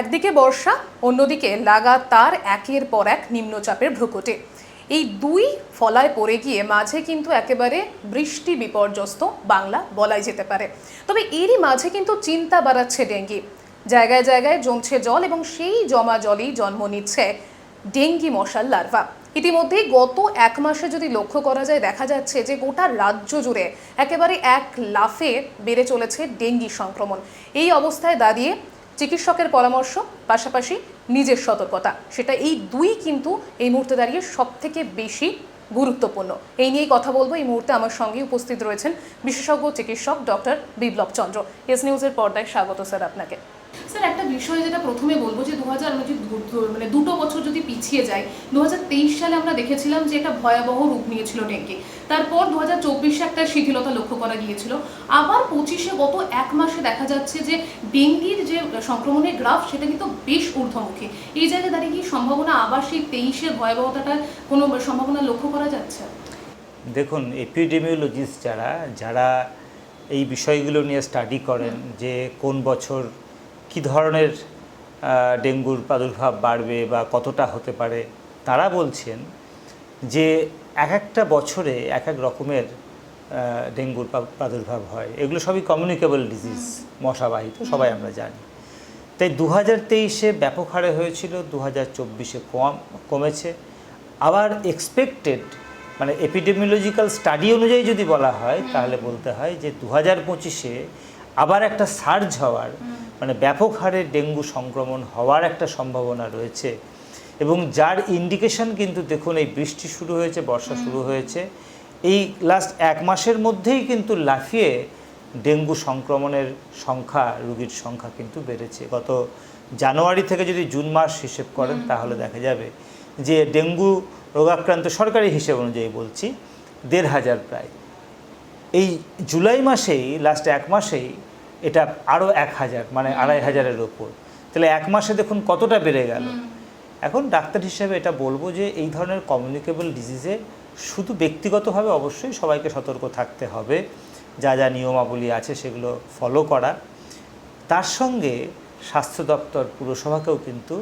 একদিকে বর্ষা, অন্যদিকে লাগাতার একের পর এক নিম্নচাপের ভ্রুকুটি। এই দুই ফলায় পড়ে গিয়ে মাঝে কিন্তু একেবারে বৃষ্টি বিপর্যস্ত বাংলা বলাই যেতে পারে। তবে এরই মাঝে কিন্তু চিন্তা বাড়াচ্ছে ডেঙ্গি। জায়গায় জায়গায় জমছে জল এবং সেই জমা জলেই জন্ম নিচ্ছে ডেঙ্গি মশার লার্ভা। ইতিমধ্যেই গত এক মাসে যদি লক্ষ্য করা যায়, দেখা যাচ্ছে যে গোটা রাজ্য জুড়ে একেবারে এক লাফে বেড়ে চলেছে ডেঙ্গি সংক্রমণ। এই অবস্থায় দাঁড়িয়ে চিকিৎসকের পরামর্শ, পাশাপাশি নিজের সতর্কতা, সেটা এই দুই কিন্তু এই মুহূর্তে দাঁড়িয়ে সব থেকে বেশি গুরুত্বপূর্ণ। এই নিয়েই কথা বলবো। এই মুহূর্তে আমার সঙ্গে উপস্থিত রয়েছেন বিশেষজ্ঞ চিকিৎসক ডক্টর বিপ্লব চন্দ্র। এস নিউজের পর্দায় স্বাগত স্যার আপনাকে। স্যার, একটা বিষয় যেটা প্রথমে বলবো যে দুটো বছর যদি পিছিয়ে যায়, 2023 সালে আমরা দেখেছিলাম যে একটা ভয়াবহ রূপ নিয়েছিল ডেঙ্গি। তারপর 2024-এ একটা শিথিলতা লক্ষ্য করা গিয়েছিল। আবার 25-এ গত এক মাসে দেখা যাচ্ছে যে ডেঙ্গির যে সংক্রমণের গ্রাফ সেটা কিন্তু বেশ ঊর্ধ্বমুখী। এই জায়গায় দাঁড়িয়ে কি সম্ভাবনা আবার সেই 23-এর ভয়াবহতাটার কোনো সম্ভাবনা লক্ষ্য করা যাচ্ছে? দেখুন, এপিডেমিওলজিস্ট যারা এই বিষয়গুলো নিয়ে স্টাডি করেন যে কোন বছর কী ধরনের ডেঙ্গুর প্রাদুর্ভাব বাড়বে বা কতটা হতে পারে, তারা বলছেন যে এক একটা বছরে এক এক রকমের ডেঙ্গুর প্রাদুর্ভাব হয়। এগুলো সবই কমিউনিকেবল ডিজিজ, মশাবাহিত, সবাই আমরা জানি। তাই 2023-এ ব্যাপক হারে হয়েছিল, 2024-এ কমেছে। আবার এক্সপেক্টেড মানে এপিডেমিওলজিক্যাল স্টাডি অনুযায়ী যদি বলা হয় তাহলে বলতে হয় যে 2025-এ আবার একটা সার্জ হওয়ার মানে ব্যাপক হারে ডেঙ্গু সংক্রমণ হওয়ার একটা সম্ভাবনা রয়েছে। এবং যার ইন্ডিকেশন কিন্তু দেখুন, এই বৃষ্টি শুরু হয়েছে, বর্ষা শুরু হয়েছে, এই লাস্ট এক মাসের মধ্যেই কিন্তু লাফিয়ে ডেঙ্গু সংক্রমণের সংখ্যা, রোগীর সংখ্যা কিন্তু বেড়েছে। গত জানুয়ারি থেকে যদি জুন মাস হিসেব করেন তাহলে দেখা যাবে যে ডেঙ্গু রোগাক্রান্ত, সরকারি হিসেব অনুযায়ী বলছি, 1,500 প্রায়। এই জুলাই মাসেই, লাস্ট এক মাসেই এটা আরও 1,000, মানে 2,500-এর ওপর। তাহলে এক মাসে দেখুন কতটা বেড়ে গেল। এখন ডাক্তার হিসেবে এটা বলবো যে এই ধরনের কমিউনিকেবল ডিজিজে শুধু ব্যক্তিগতভাবে অবশ্যই সবাইকে সতর্ক থাকতে হবে, যা যা নিয়মাবলী আছে সেগুলো ফলো করা। তার সঙ্গে স্বাস্থ্য দপ্তর, পুরসভাকেও কিন্তু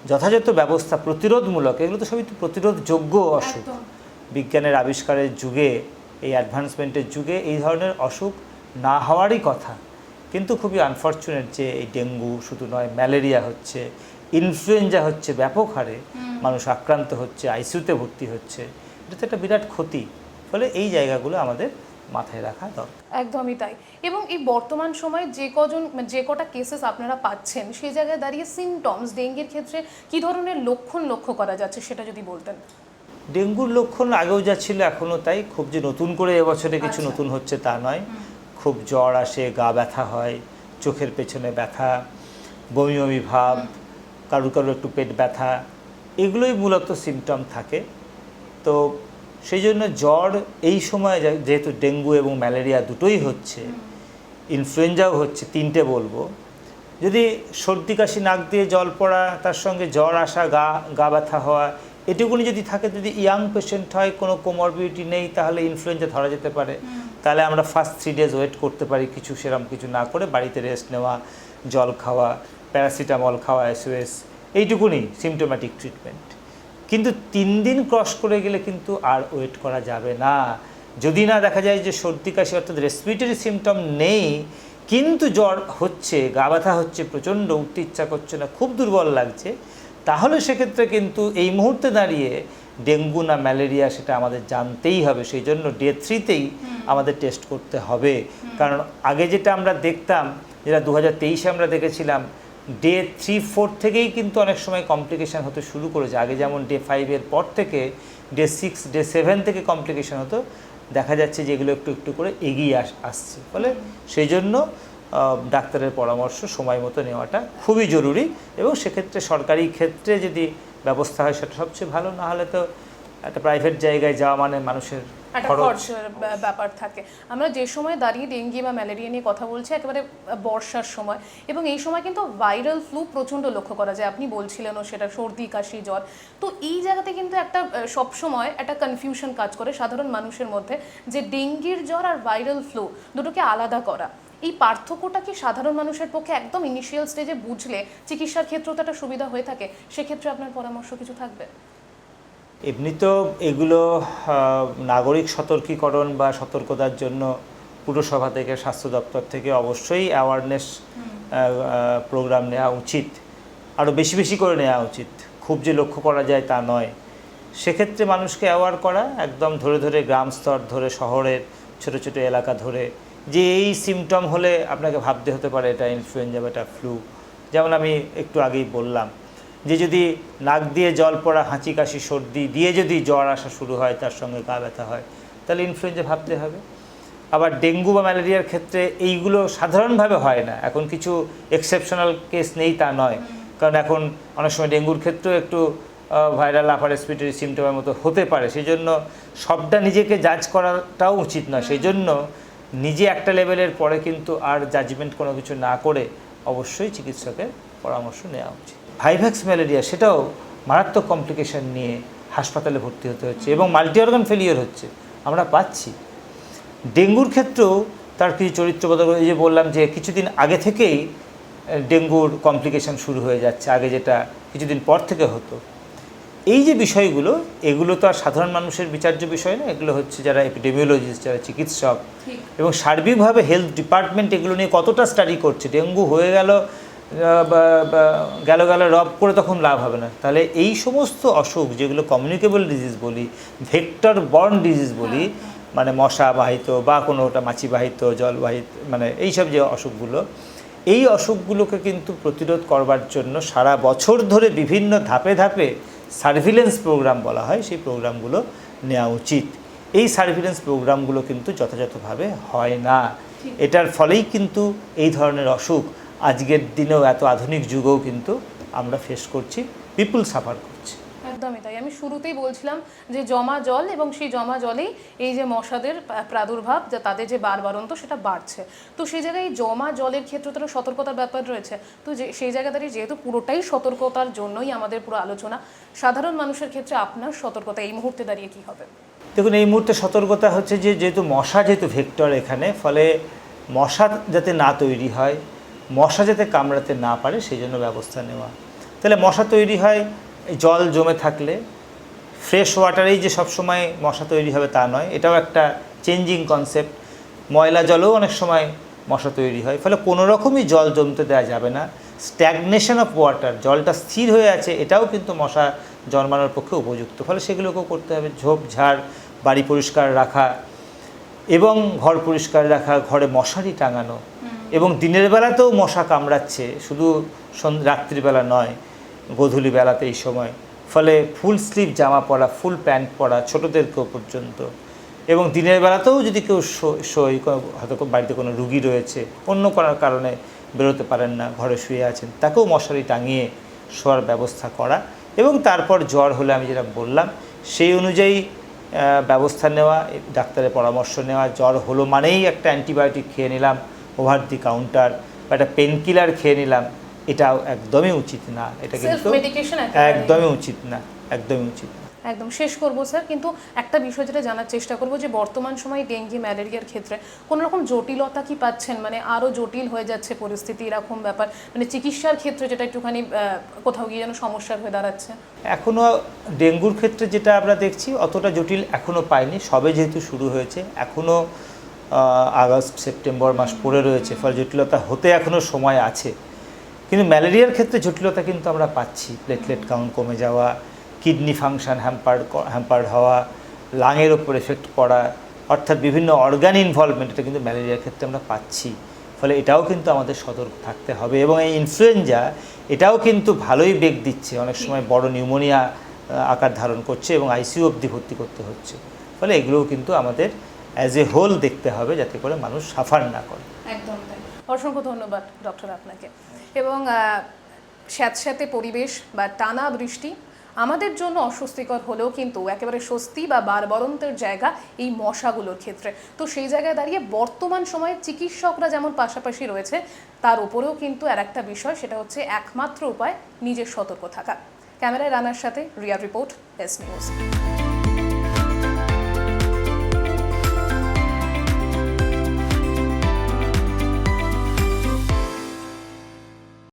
যথাযথ ব্যবস্থা, প্রতিরোধমূলক, এগুলো তো সবই প্রতিরোধযোগ্য অসুখ। বিজ্ঞানের আবিষ্কারের যুগে, এই অ্যাডভান্সমেন্টের যুগে এই ধরনের অসুখ না হওয়ারই কথা। কিন্তু খুবই আনফর্চুনেট যে এই ডেঙ্গু শুধু নয়, ম্যালেরিয়া হচ্ছে, ইনফ্লুয়েঞ্জা হচ্ছে, ব্যাপক হারে মানুষ আক্রান্ত হচ্ছে, আইসিইউতে ভর্তি হচ্ছে। এটা তো একটা বিরাট ক্ষতি। ফলে এই জায়গাগুলো আমাদের মাথায় রাখা দরকার। একদমই তাই। এবং এই বর্তমান সময়ে যে কটা কেসেস আপনারা পাচ্ছেন, সেই জায়গায় দাঁড়িয়ে সিমটমস ডেঙ্গির ক্ষেত্রে কি ধরনের লক্ষণ লক্ষ্য করা যাচ্ছে সেটা যদি বলতেন। ডেঙ্গুর লক্ষণ আগেও যা ছিল এখনও তাই, খুব যে নতুন করে এবছরে কিছু নতুন হচ্ছে তা নয়। খুব জ্বর আসে, গা ব্যথা হয়, চোখের পেছনে ব্যথা, বমি বমি ভাব, কারু কারু একটু পেট ব্যথা, এগুলোই মূলত সিমটম থাকে। তো সেই জন্য জ্বর এই সময়, যেহেতু ডেঙ্গু এবং ম্যালেরিয়া দুটোই হচ্ছে, ইনফ্লুয়েঞ্জাও হচ্ছে, তিনটে বলবো, যদি সর্দি কাশি, নাক দিয়ে জল পড়া, তার সঙ্গে জ্বর আসা, গা ব্যথা হওয়া, এটুকুনি যদি থাকে, যদি ইয়াং পেশেন্ট হয়, কোনো কোমরবিডিটি নেই, তাহলে ইনফ্লুয়েঞ্জা ধরা যেতে পারে। তাহলে আমরা ফার্স্ট 3 days ওয়েট করতে পারি, সেরকম কিছু না করে বাড়িতে রেস্ট নেওয়া, জল খাওয়া, প্যারাসিটামল খাওয়া, SOS, এইটুকুনি সিমটোম্যাটিক ট্রিটমেন্ট। কিন্তু 3 দিন ক্রস করে গেলে কিন্তু আর ওয়েট করা যাবে না। যদি না দেখা যায় যে সর্দি কাশি অর্থাৎ রেসপিরেটরি সিমটম নেই, কিন্তু জ্বর হচ্ছে, গা ব্যথা হচ্ছে, প্রচণ্ড উঠতে ইচ্ছা করছে না, খুব দুর্বল লাগছে, তাহলে সেক্ষেত্রে কিন্তু এই মুহূর্তে দাঁড়িয়ে ডেঙ্গু না ম্যালেরিয়া সেটা আমাদের জানতেই হবে। সেই জন্য ডে 3-তেই আমাদের টেস্ট করতে হবে। কারণ আগে যেটা আমরা দেখতাম, যেটা 2023-এ আমরা দেখেছিলাম, ডে 3-4 থেকেই কিন্তু অনেক সময় কমপ্লিকেশান হতে শুরু করেছে। আগে যেমন ডে 5-এর পর থেকে, ডে 6, ডে 7 থেকে কমপ্লিকেশান হতো, দেখা যাচ্ছে যে এগুলো একটু একটু করে এগিয়ে আসছে। ফলে সেই জন্য ডাক্তারের পরামর্শ সময় মতো নেওয়াটা খুবই জরুরি। এবং সেক্ষেত্রে সরকারি ক্ষেত্রে যদি ব্যবস্থা হয় সেটা সবচেয়ে ভালো। না হলে তো একটা প্রাইভেট জায়গায় যাওয়া মানে মানুষের একটা খরচের ব্যাপার থাকে। আমরা যে সময় দাঁড়িয়ে ডেঙ্গি বা ম্যালেরিয়া নিয়ে কথা বলছি, একেবারে বর্ষার সময়, এবং এই সময় কিন্তু ভাইরাল ফ্লু প্রচণ্ড লক্ষ্য করা যায়। আপনি বলছিলেনও সেটা, সর্দি কাশি জ্বর। তো এই জায়গাতে কিন্তু একটা সবসময় একটা কনফিউশন কাজ করে সাধারণ মানুষের মধ্যে, যে ডেঙ্গির জ্বর আর ভাইরাল ফ্লু দুটোকে আলাদা করা। এই পার্থক্যটা কি সাধারণ মানুষের পক্ষে একদম ইনিশিয়াল স্টেজে বুঝলে চিকিৎসার ক্ষেত্রেও তো একটা সুবিধা হয়ে থাকে, সেক্ষেত্রে আপনার পরামর্শ কিছু থাকবে? এমনি তো এগুলো নাগরিক সতর্কীকরণ বা সতর্কতার জন্য পুরসভা থেকে, স্বাস্থ্য দপ্তর থেকে অবশ্যই অ্যাওয়ারনেস প্রোগ্রাম নেওয়া উচিত, আরও বেশি বেশি করে নেওয়া উচিত। খুব যে লক্ষ্য করা যায় তা নয়। সেক্ষেত্রে মানুষকে অ্যাওয়ার করা, একদম ধরে ধরে গ্রাম স্তর ধরে, শহরের ছোট ছোট এলাকা ধরে, যে এই সিমটম হলে আপনাকে ভাবতে হতে পারে এটা ইনফ্লুয়েঞ্জা বা এটা ফ্লু। যেমন আমি একটু আগেই বললাম যে যদি নাক দিয়ে জল পড়া, হাঁচি কাশি সর্দি দিয়ে যদি জ্বর আসা শুরু হয়, তার সঙ্গে গা ব্যথা হয়, তাহলে ইনফ্লুয়েঞ্জা ভাবতে হবে। আবার ডেঙ্গু বা ম্যালেরিয়ার ক্ষেত্রে এইগুলো সাধারণভাবে হয় না, এখন কিছু এক্সেপশনাল কেস নেই তা নয়, কারণ এখন অনেক সময় ডেঙ্গুর ক্ষেত্রেও একটু ভাইরাল আপার রেসপিরেটরি সিমটমের মতো হতে পারে। সেই জন্য সবটা নিজেকে জাজ করাটাও উচিত নয়। সেই জন্য নিজে একটা লেভেলের পরে কিন্তু আর জাজমেন্ট কোনো কিছু না করে অবশ্যই চিকিৎসকের পরামর্শ নেওয়া উচিত। ভাইভ্যাক্স ম্যালেরিয়া, সেটাও মারাত্মক কমপ্লিকেশন নিয়ে হাসপাতালে ভর্তি হতে হচ্ছে এবং মাল্টি অর্গান ফেলিওর হচ্ছে, আমরা পাচ্ছি। ডেঙ্গুর ক্ষেত্রেও তার কিছু চরিত্রগত, এই যে বললাম যে কিছুদিন আগে থেকেই ডেঙ্গুর কমপ্লিকেশন শুরু হয়ে যাচ্ছে, আগে যেটা কিছুদিন পর থেকে হতো। এই যে বিষয়গুলো, এগুলো তো আর সাধারণ মানুষের বিচার্য বিষয় না, এগুলো হচ্ছে যারা এপিডেমিওলজিস্ট, যারা চিকিৎসক এবং সার্বিকভাবে হেলথ ডিপার্টমেন্ট এগুলো নিয়ে কতটা স্টাডি করছে। ডেঙ্গু হয়ে গেল গেল রব করে তখন লাভ হবে না। তাহলে এই সমস্ত অসুখ যেগুলো কমিউনিকেবল ডিজিজ বলি, ভেক্টর বর্ন ডিজিজ বলি, মানে মশা বাহিত বা কোনোটা মাছি বাহিত, জলবাহিত, মানে এইসব যে অসুখগুলো, এই অসুখগুলোকে কিন্তু প্রতিরোধ করবার জন্য সারা বছর ধরে বিভিন্ন ধাপে ধাপে সার্ভিলেন্স প্রোগ্রাম বলা হয়, সেই প্রোগ্রামগুলো নেওয়া উচিত। এই সার্ভিলেন্স প্রোগ্রামগুলো কিন্তু যথাযথভাবে হয় না। এটার ফলেই কিন্তু এই ধরনের অসুখ আজকের দিনেও, এত আধুনিক যুগেও কিন্তু আমরা ফেস করছি, পিপুল সাফার করছে। একদমই তাই। আমি শুরুতেই বলছিলাম যে জমা জল, এবং সেই জমা জলেই এই যে মশাদের প্রাদুর্ভাব, যা তাদের যে বাড়বাড়ন্ত সেটা বাড়ছে। তো সেই জায়গায় জমা জলের ক্ষেত্রে তো সতর্কতার ব্যাপার রয়েছে। তো সেই জায়গা দাঁড়িয়ে যেহেতু পুরোটাই সতর্কতার জন্যই আমাদের পুরো আলোচনা, সাধারণ মানুষের ক্ষেত্রে আপনার সতর্কতা এই মুহূর্তে দাঁড়িয়ে কী হবে? দেখুন, এই মুহূর্তে সতর্কতা হচ্ছে যে যেহেতু মশা, যেহেতু ভেক্টর এখানে, ফলে মশা যাতে না তৈরি হয়, মশা যাতে কামড়াতে না পারে, সেই জন্য ব্যবস্থা নেওয়া। তাহলে মশা তৈরি হয় জল জমে থাকলে, ফ্রেশ ওয়াটারেই যে সবসময় মশা তৈরি হবে তা নয়, এটাও একটা চেঞ্জিং কনসেপ্ট। ময়লা জলেও অনেক সময় মশা তৈরি হয়, ফলে কোনো রকমই জল জমতে দেওয়া যাবে না। স্ট্যাগনেশন অফ ওয়াটার, জলটা স্থির হয়ে আছে, এটাও কিন্তু মশা জন্মানোর পক্ষে উপযুক্ত, ফলে সেগুলোকেও করতে হবে। ঝোপঝাড়, বাড়ি পরিষ্কার রাখা এবং ঘর পরিষ্কার রাখা, ঘরে মশারি টাঙানো, এবং দিনের বেলাতেও মশা কামড়াচ্ছে, শুধু রাত্রিবেলা নয়, গোধূলি বেলাতে এই সময়, ফলে ফুল স্লিভ জামা পরা, ফুল প্যান্ট পরা ছোটোদেরকেও পর্যন্ত, এবং দিনের বেলাতেও যদি কেউ হয়তো বাড়িতে কোনো রুগী রয়েছে, অন্য কোনো কারণে বেরোতে পারেন না, ঘরে শুয়ে আছেন, তাকেও মশারি টাঙিয়ে শোয়ার ব্যবস্থা করা, এবং তারপর জ্বর হলে আমি যেটা বললাম সেই অনুযায়ী ব্যবস্থা নেওয়া, ডাক্তারের পরামর্শ নেওয়া। জ্বর হলো মানেই একটা অ্যান্টিবায়োটিক খেয়ে নিলাম ওভার দি কাউন্টার, বা একটা পেনকিলার খেয়ে নিলাম, এটাও একদমই উচিত না। এটা কিন্তু একদমই উচিত না, একদমই উচিত না। একদম শেষ করবো স্যার, কিন্তু একটা বিষয় যেটা জানার চেষ্টা করবো যে বর্তমান সময়ে ডেঙ্গি ম্যালেরিয়ার ক্ষেত্রে কোনো রকম জটিলতা কি পাচ্ছেন? মানে আরও জটিল হয়ে যাচ্ছে পরিস্থিতি, এরকম ব্যাপার, মানে চিকিৎসার ক্ষেত্রে যেটা একটুখানি কোথাও গিয়ে যেন সমস্যার হয়ে দাঁড়াচ্ছে? এখনও ডেঙ্গুর ক্ষেত্রে যেটা আমরা দেখছি অতটা জটিল এখনও পাইনি, সবে যেহেতু শুরু হয়েছে, এখনও আগস্ট সেপ্টেম্বর মাস পড়ে রয়েছে, ফলে জটিলতা হতে এখনও সময় আছে। কিন্তু ম্যালেরিয়ার ক্ষেত্রে জটিলতা কিন্তু আমরা পাচ্ছি, প্লেটলেট কাউন্ট কমে যাওয়া, কিডনি ফাংশন হ্যাম্পার্ড হওয়া, লাংয়ের ওপর এফেক্ট পড়া, অর্থাৎ বিভিন্ন অর্গান ইনভলভমেন্ট, এটা কিন্তু ম্যালেরিয়ার ক্ষেত্রে আমরা পাচ্ছি। ফলে এটাও কিন্তু আমাদের সতর্ক থাকতে হবে। এবং এই ইনফ্লুয়েঞ্জা এটাও কিন্তু ভালোই বেগ দিচ্ছে, অনেক সময় বড় নিউমোনিয়া আকার ধারণ করছে এবং আইসিইউ অবধি ভর্তি করতে হচ্ছে। ফলে এগুলোও কিন্তু আমাদের অ্যাজ এ হোল দেখতে হবে, যাতে করে মানুষ সাফার না করে। একদম তাই। অসংখ্য ধন্যবাদ ডক্টর আপনাকে। এবং স্যাঁতস্যাঁতে পরিবেশ বা টানা বৃষ্টি আমাদের জন্য অস্বস্তিকর হলেও কিন্তু একেবারে স্বস্তি বা বারবরন্তের জায়গা এই মশাগুলোর ক্ষেত্রে। তো সেই জায়গায় দাঁড়িয়ে বর্তমান সময়ে চিকিৎসকরা যেমন পাশাপাশি রয়েছে, তার উপরেও কিন্তু আর একটা বিষয়, সেটা হচ্ছে একমাত্র উপায় নিজের সতর্ক থাকা। ক্যামেরায় রানার সাথে রিয়া রিপোর্ট, এস নিউজ।